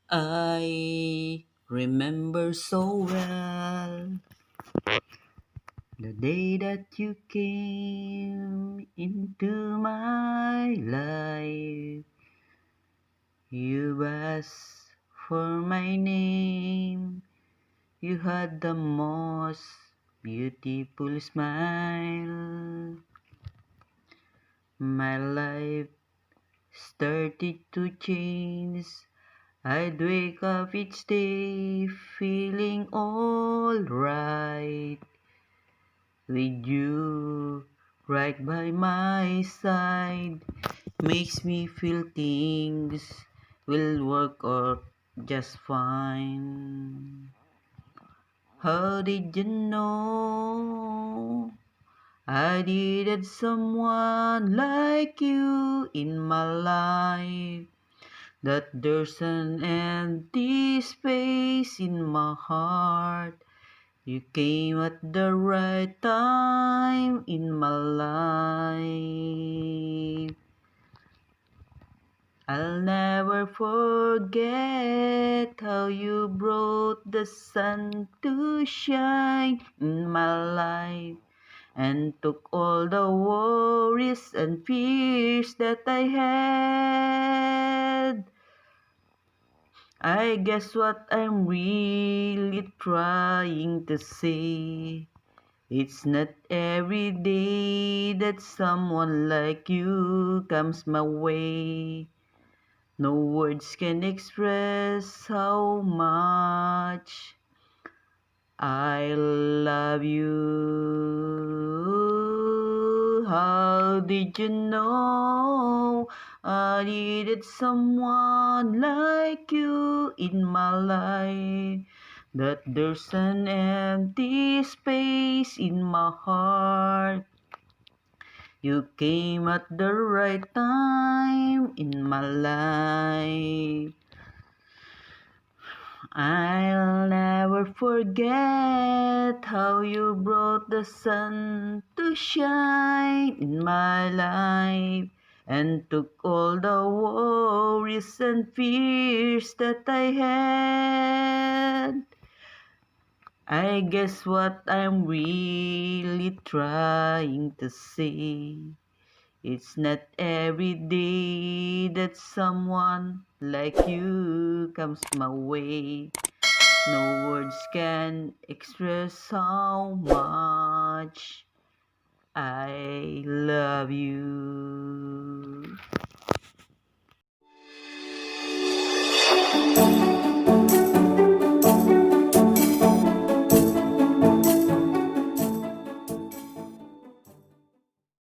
I remember so well the day that you came into my life. You asked for my name. You had the most beautiful smile. My life started to change. I'd wake up each day feeling alright with you right by my side. Makes me feel things will work out just fine. How did you know I needed someone like you in my life? That there's an empty space in my heart. You came at the right time in my life. I'll never forget how you brought the sun to shine in my life and took all the worries and fears that I had. I guess what I'm really trying to say, it's not every day that someone like you comes my way. No words can express how much I love you. How did you know I needed someone like you in my life? That there's an empty space in my heart. You came at the right time in my life. I'll never forget how you brought the sun to shine in my life and took all the worries and fears that I had. I guess what I'm really trying to say, it's not every day that someone like you comes my way. No words can express how much I love you.